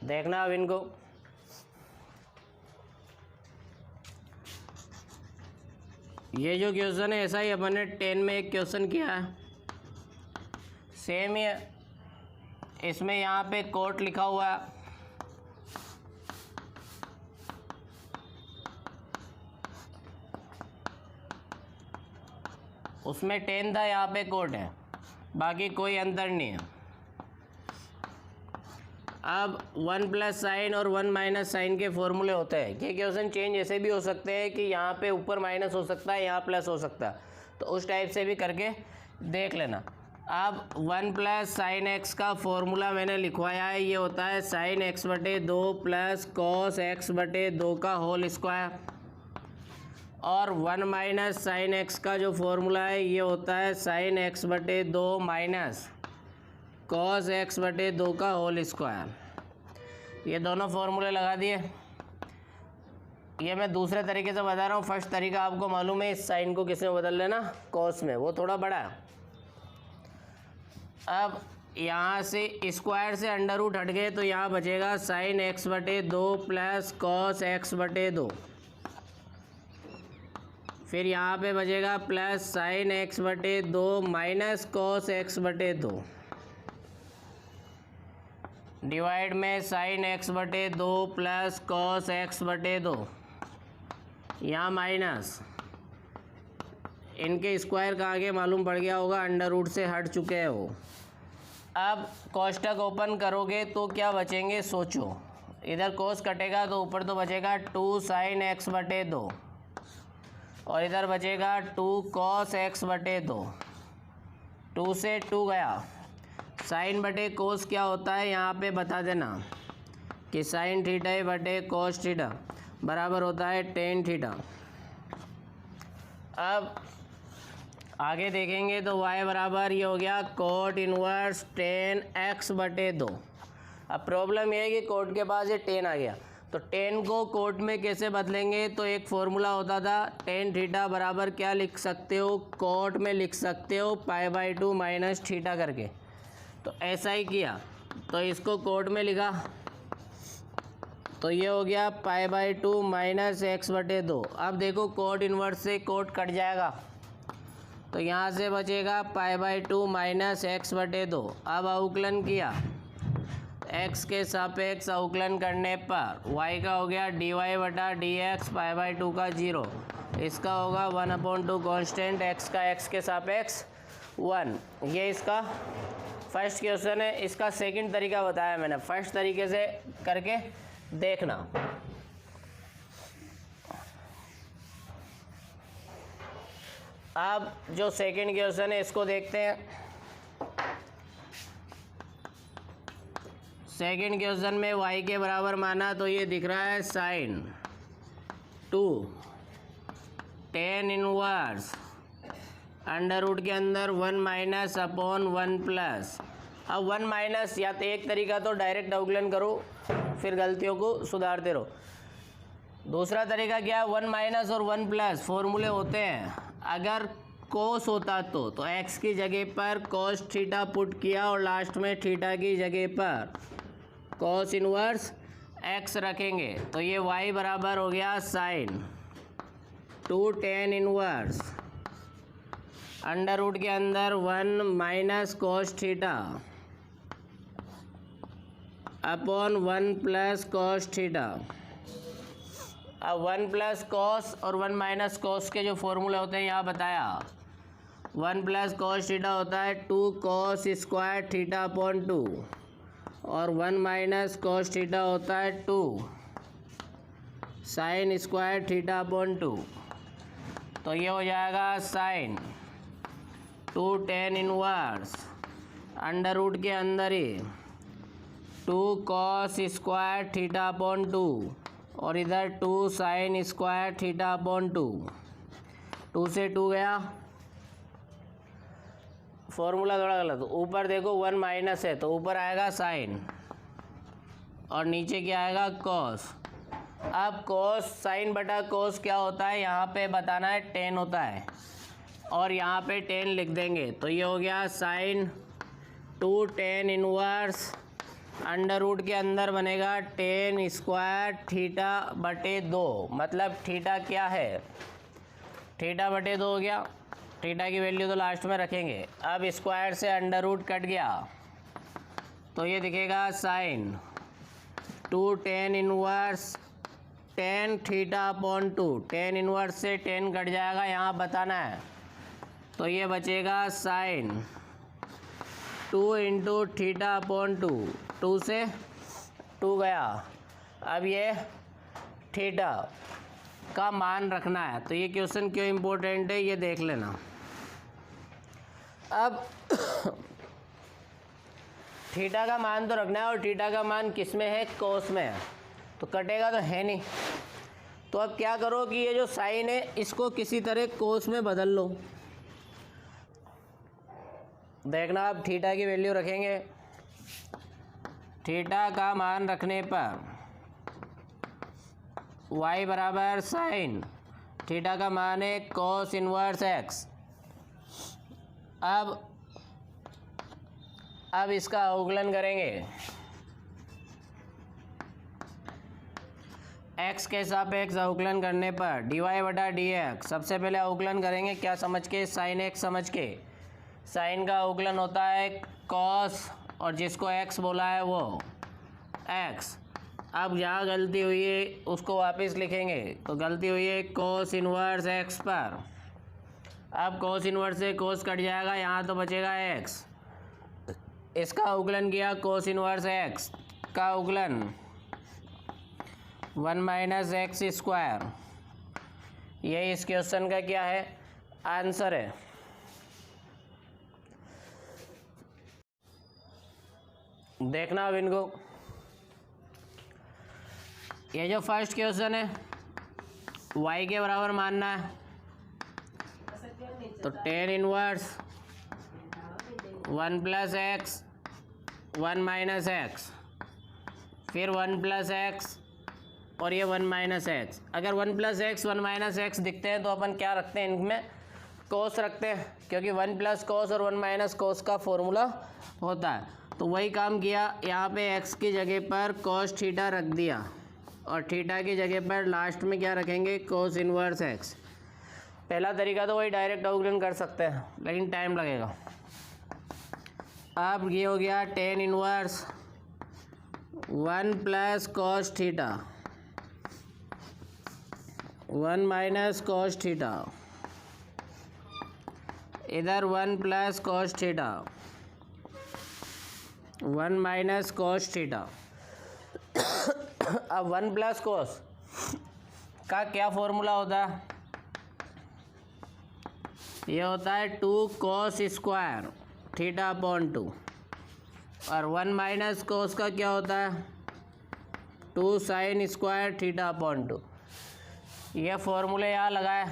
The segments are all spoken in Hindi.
देखना अब इनको। ये जो क्वेश्चन है ऐसा ही अपन ने 10 में एक क्वेश्चन किया है, सेम ही है। इसमें यहाँ पे कोट लिखा हुआ है, उसमें 10 था, यहाँ पे कोट है, बाकी कोई अंतर नहीं है। अब 1 प्लस साइन और 1 माइनस साइन के फॉर्मूले होते हैं। ये क्वेश्चन चेंज ऐसे भी हो सकते हैं कि यहाँ पे ऊपर माइनस हो सकता है, यहाँ प्लस हो सकता है, तो उस टाइप से भी करके देख लेना। अब 1 प्लस साइन एक्स का फॉर्मूला मैंने लिखवाया है, ये होता है साइन एक्स बटे 2 प्लस कॉस एक्स बटे 2 का होल स्क्वायर। और 1 माइनस साइन एक्स का जो फॉर्मूला है ये होता है साइन एक्स बटे 2 माइनस कॉस एक्स बटे 2 का होल स्क्वायर। ये दोनों फॉर्मूले लगा दिए। ये मैं दूसरे तरीके से बता रहा हूँ, फर्स्ट तरीका आपको मालूम है, इस साइन को किस में बदल लेना, कॉस में, वो थोड़ा बड़ा है। अब यहाँ से स्क्वायर से अंडर रूट हट गए तो यहाँ बचेगा साइन एक्स बटे 2 प्लस कॉस एक्स बटे 2। फिर यहाँ पे बचेगा प्लस साइन एक्स बटे 2 माइनस कॉस एक्स बटे 2 डिवाइड में साइन एक्स बटे 2 प्लस कॉस एक्स बटे 2, यहाँ माइनस, इनके स्क्वायर का आगे मालूम पड़ गया होगा, अंडर रूट से हट चुके हैं वो। अब कोष्टक ओपन करोगे तो क्या बचेंगे सोचो। इधर कोस कटेगा तो ऊपर तो बचेगा 2 साइन एक्स बटे 2 और इधर बचेगा 2 कॉस एक्स बटे 2। 2 से 2 गया, साइन बटे कोस क्या होता है यहाँ पे बता देना कि साइन थीटा बटे कोस थीटा बराबर होता है टेन थीटा। अब आगे देखेंगे तो y बराबर ये हो गया कोट इनवर्स टेन एक्स बटे 2। अब प्रॉब्लम ये है कि कोट के पास ये टेन आ गया, तो टेन को कोट में कैसे बदलेंगे, तो एक फॉर्मूला होता था टेन थीटा बराबर क्या लिख सकते हो, कोट में लिख सकते हो π/2 माइनस थीटा करके। तो ऐसा ही किया, तो इसको कोट में लिखा, तो ये हो गया π/2 माइनस एक्स बटे 2। अब देखो कोट इनवर्स से कोट कट जाएगा, तो यहाँ से बचेगा π/2 माइनस एक्स बटे 2। अब अवकलन किया, x के सापेक्ष अवकलन करने पर y का हो गया dy बटा dx π/2 का 0, इसका होगा 1/2 कॉन्स्टेंट x का x के सापेक्ष 1। ये इसका फर्स्ट क्वेश्चन है। इसका सेकंड तरीका बताया मैंने, फर्स्ट तरीके से करके देखना। अब जो सेकंड क्वेश्चन है इसको देखते हैं। सेकंड क्वेश्चन में y के बराबर माना तो ये दिख रहा है sine 2 tan inverse under root के अंदर 1 माइनस अपॉन 1 प्लस। अब 1 माइनस, या तो एक तरीका तो डायरेक्ट अवकलन करो फिर गलतियों को सुधारते रहो, दूसरा तरीका क्या है, 1 माइनस और 1 प्लस फॉर्मूले होते हैं। अगर कोस होता तो x की जगह पर कोस थीटा पुट किया और लास्ट में थीटा की जगह पर कोस इनवर्स x रखेंगे, तो ये y बराबर हो गया sine 2 tan inverse under root के अंदर 1 minus cos theta upon 1 plus cos theta. अब 1 प्लस कोस और 1 माइनस कोस के जो फॉर्मूले होते हैं यहाँ बताया। 1 प्लस कोस थीटा होता है 2 कोस स्क्वायर थीटा अपॉन 2 और 1 माइनस कोस थीटा होता है 2 साइन स्क्वायर थीटा अपॉन 2। तो ये हो जाएगा sine 2 tan inverse under root के अंदर ही 2 कॉस स्क्वायर थीटा अपॉन 2 और इधर 2 साइन स्क्वायर थीटा अपॉन 2। 2 से 2 गया, फॉर्मूला थोड़ा गलत, ऊपर देखो 1 माइनस है तो ऊपर आएगा साइन और नीचे क्या आएगा कॉस। अब कोस साइन बटा कोस क्या होता है यहाँ पे बताना है, टेन होता है और यहाँ पे 10 लिख देंगे। तो ये हो गया sine 2 tan inverse under root के अंदर बनेगा टेन स्क्वायर थीटा बटे 2, मतलब थीटा क्या है, थीटा बटे 2 हो गया। थीटा की वैल्यू तो लास्ट में रखेंगे। अब स्क्वायर से अंडर रूट कट गया तो ये दिखेगा sine 2 tan inverse tan theta upon 2। Tan inverse से टेन कट जाएगा, यहाँ बताना है, तो ये बचेगा साइन 2 इंटू थीटा अपॉन 2। 2 से 2 गया। अब ये थीटा का मान रखना है, तो ये क्वेश्चन क्यों इम्पोर्टेंट है ये देख लेना। अब थीटा का मान तो रखना है, और थीटा का मान किस में है, कोस में है, तो कटेगा तो है नहीं। तो अब क्या करो कि ये जो साइन है इसको किसी तरह कोस में बदल लो। देखना, आप थीटा की वैल्यू रखेंगे, थीटा का मान रखने पर y बराबर साइन थीटा का मान है कोस इनवर्स x। अब इसका अवकलन करेंगे, x के सापेक्ष अवकलन करने पर dy बटा dx। सबसे पहले अवकलन करेंगे क्या समझ के, साइन x समझ के। साइन का अवकलन होता है कॉस, और जिसको x बोला है वो x। अब जहाँ गलती हुई है उसको वापस लिखेंगे, तो गलती हुई है कोस इनवर्स x पर। अब कोस इनवर्स से कोस कट जाएगा, यहाँ तो बचेगा x। इसका अवकलन किया कोस इनवर्स x का अवकलन 1 माइनस एक्स स्क्वायर। ये इस क्वेश्चन का क्या है, आंसर है। देखना अब इनको, ये जो फर्स्ट क्वेश्चन है y के बराबर मानना है, तो tan inverse 1 plus x 1 minus x, फिर 1 प्लस एक्स और ये 1 माइनस एक्स। अगर 1 प्लस एक्स 1 माइनस एक्स दिखते हैं तो अपन क्या रखते हैं, इनमें कोस रखते हैं, क्योंकि 1 प्लस कोस और 1 माइनस कोस का फॉर्मूला होता है। तो वही काम किया, यहाँ पे x की जगह पर कोस थीटा रख दिया, और थीटा की जगह पर लास्ट में क्या रखेंगे, कोस इनवर्स x। पहला तरीका तो वही डायरेक्ट अवकलन कर सकते हैं, लेकिन टाइम लगेगा। अब ये हो गया tan inverse 1 plus cos theta 1 minus cos theta, इधर 1 plus cos theta 1 minus cos theta. अब 1 प्लस कोस का क्या फॉर्मूला होता है, ये होता है 2 कोस स्क्वायर थीटा अपॉन 2, और 1 माइनस कोस का क्या होता है 2 साइन स्क्वायर थीटा अपॉन 2। ये फॉर्मूले यहाँ लगाए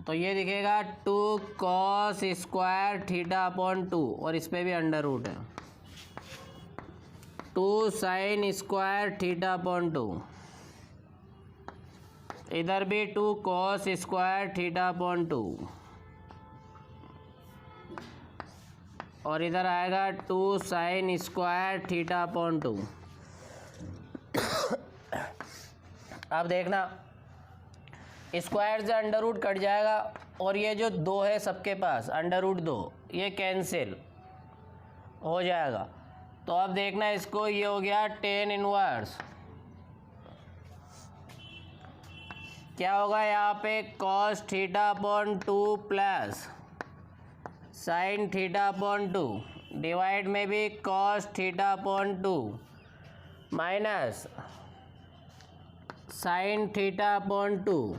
तो ये दिखेगा 2 कॉस स्क्वायर थीटा अपॉन 2, और इस पर भी अंडर रूट है 2 साइन स्क्वायर थीटा अपॉन 2, इधर भी 2 कॉस स्क्वायर थीटा अपॉन 2, और इधर आएगा 2 साइन स्क्वायर थीटा अपॉन 2। अब देखना, स्क्वायर से अंडर रूट कट जाएगा, और ये जो 2 है सबके पास अंडर रूट 2 ये कैंसिल हो जाएगा। तो अब देखना इसको, ये हो गया टेन इनवर्स, क्या होगा यहाँ पे cos theta upon 2 plus sine theta upon 2, divide में भी cos theta upon 2 minus sine theta upon 2।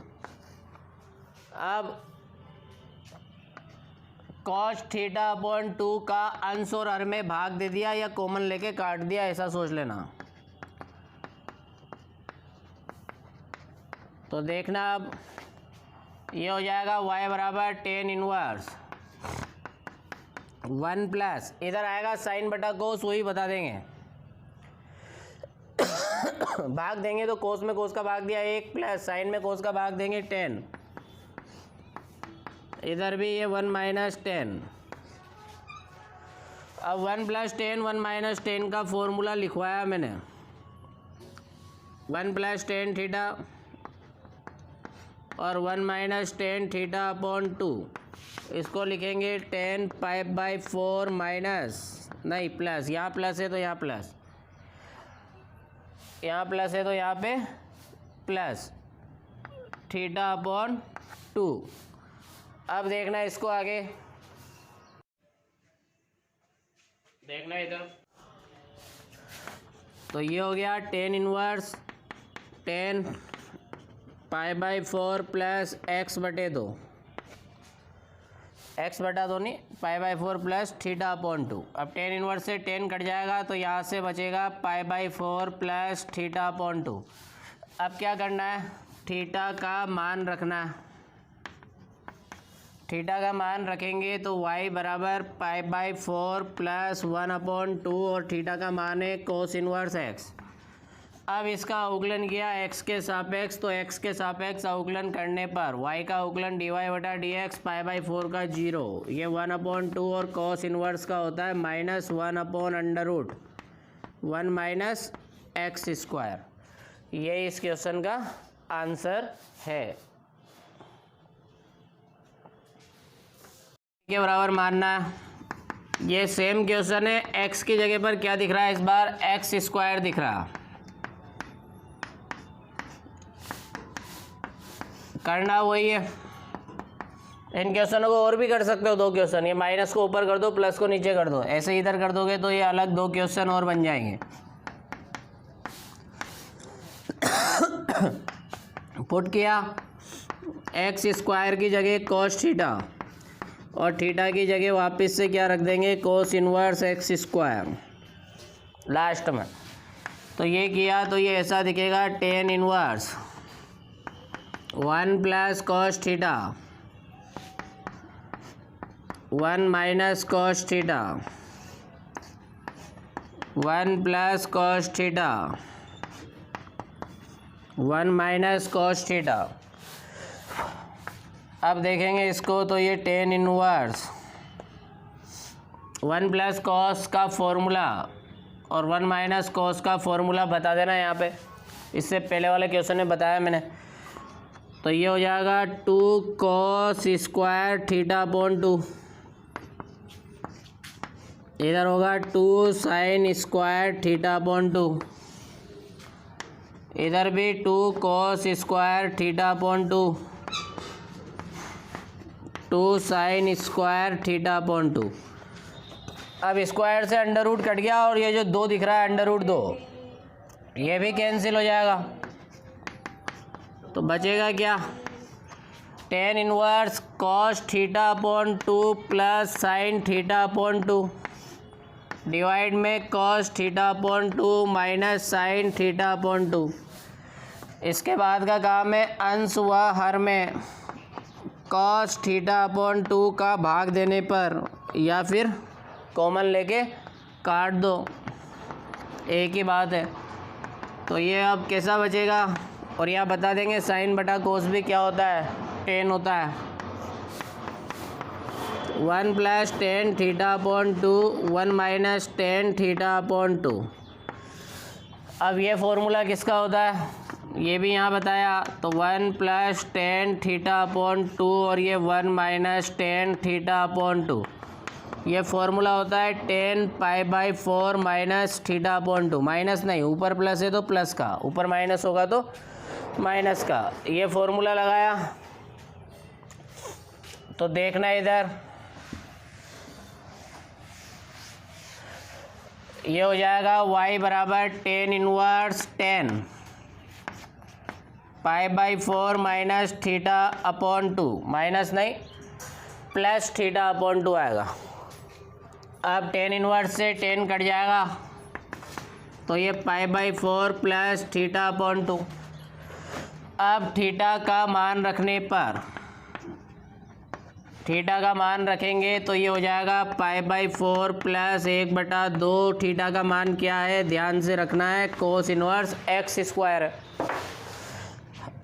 अब कॉस थीटा अपॉन 2 का अंश और हर में भाग दे दिया या कॉमन लेके काट दिया, ऐसा सोच लेना। तो देखना, अब ये हो जाएगा y बराबर टेन इनवर्स 1 प्लस, इधर आएगा साइन बटा कोस, वही बता देंगे भाग देंगे तो कोस में कोस का भाग दिया 1 प्लस साइन में कोस का भाग देंगे 10, इधर भी ये 1 माइनस 10। अब 1 + 10 1 - 10 का फॉर्मूला लिखवाया मैंने। 1 + 10 थीटा और 1 - 10 थीटा अपॉन 2, इसको लिखेंगे 10 π/4 माइनस नहीं प्लस, यहाँ प्लस है तो यहाँ प्लस, यहाँ प्लस है तो यहाँ पे प्लस थीटा अपॉन 2। अब देखना इसको आगे, देखना इधर, तो ये हो गया 10 इनवर्स 10 π/4 प्लस x/2, x/2 नहीं π/4 प्लस थीटा अपॉन 2। अब 10 इनवर्स से 10 कट जाएगा तो यहाँ से बचेगा π/4 प्लस थीटा अपॉन 2। अब क्या करना है, थीटा का मान रखना है। थीटा का मान रखेंगे तो y बराबर π/4 प्लस 1/2 और थीटा का मान है कोस इनवर्स x। अब इसका अवकलन किया x के सापेक्ष, तो x के सापेक्ष अवकलन करने पर y का अवकलन dy/dx π/4 का 0, ये 1/2 और कोस इनवर्स का होता है -1/√1 - x²। ये इस क्वेश्चन का आंसर है। के बराबर मानना है। ये सेम क्वेश्चन है, x की जगह पर क्या दिख रहा है, इस बार x² दिख रहा। करना वही है। इन क्वेश्चनों को और भी कर सकते हो, 2 क्वेश्चन, ये माइनस को ऊपर कर दो, प्लस को नीचे कर दो, ऐसे इधर कर दोगे तो ये अलग 2 क्वेश्चन और बन जाएंगे। पुट किया, x² की जगह cos थीटा और थीटा की जगह वापस से क्या रख देंगे, कोस इनवर्स x² लास्ट में। तो ये किया तो ये ऐसा दिखेगा 10 inverse 1 + cos theta 1 - cos theta 1 + cos theta 1 - cos theta. अब देखेंगे इसको तो ये 10 इनवर्स 1 + cos का फॉर्मूला और 1 - cos का फॉर्मूला बता देना यहाँ पे, इससे पहले वाले क्वेश्चन में बताया मैंने। तो ये हो जाएगा 2 cos² थीटा अपॉन 2, इधर होगा 2 sin² थीटा अपॉन 2, इधर भी 2 cos² theta upon 2, 2 sin² theta upon 2। अब स्क्वायर से अंडर रूट कट गया और ये जो 2 दिख रहा है अंडर रूट 2, ये भी कैंसिल हो जाएगा। तो बचेगा क्या, 10 inverse cos theta upon 2 plus sin theta upon 2 divide में cos theta upon 2 minus sin theta upon 2। इसके बाद का काम है अंश व हर में cos थीटा अपॉन 2 का भाग देने पर या फिर कॉमन लेके काट दो, एक ही बात है। तो ये अब कैसा बचेगा, और यहाँ बता देंगे साइन बटा कोस भी क्या होता है, 10 होता है। 1 + 10 थीटा अपॉन 2 1 - 10 थीटा अपॉन 2। अब ये फॉर्मूला किसका होता है, ये भी यहाँ बताया। तो 1 + 10 थीटा अपॉन 2 और ये 1 - 10 थीटा अपॉन 2, ये फॉर्मूला होता है 10 π/4 माइनस थीटा अपॉन 2। माइनस नहीं, ऊपर प्लस है तो प्लस का, ऊपर माइनस होगा तो माइनस का। ये फॉर्मूला लगाया तो देखना इधर, ये हो जाएगा y बराबर 10 inverse 10 π/4 minus theta upon 2, minus नहीं प्लस थीटा अपॉन 2 आएगा। अब 10 इनवर्स से 10 कट जाएगा तो ये π/4 प्लस थीटा अपॉन 2। अब थीटा का मान रखने पर, थीटा का मान रखेंगे तो ये हो जाएगा π/4 प्लस 1/2। थीटा का मान क्या है, ध्यान से रखना है, कोस इनवर्स x²।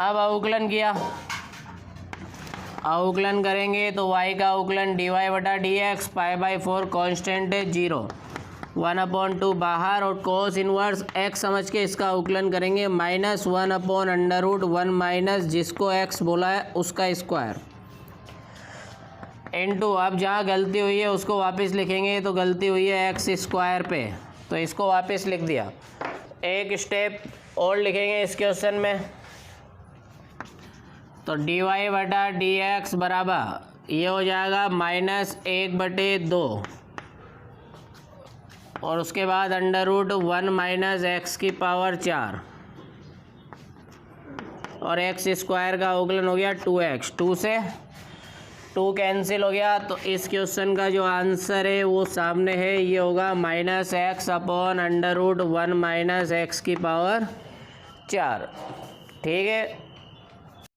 अब अवकलन किया अवकलन करेंगे तो y का अवकलन dy/dx π/4 कांस्टेंट है 0, 1/2 बाहर, और cos इनवर्स x समझ के इसका अवकलन करेंगे -1/√1 माइनस जिसको x बोला है उसका स्क्वायर इनटू, अब जहाँ गलती हुई है उसको वापस लिखेंगे, तो गलती हुई है x स्क्वायर पे, तो इसको वापस लिख दिया। एक स्टेप और लिखेंगे इस क्वेश्चन में, तो dy/dx बराबर ये हो जाएगा -1/2 और उसके बाद √1 माइनस x की पावर 4 और x स्क्वायर का अवकलन हो गया 2x, 2 से 2 कैंसिल हो गया। तो इस क्वेश्चन का जो आंसर है वो सामने है, ये होगा -x/√1 माइनस x की पावर 4। ठीक है।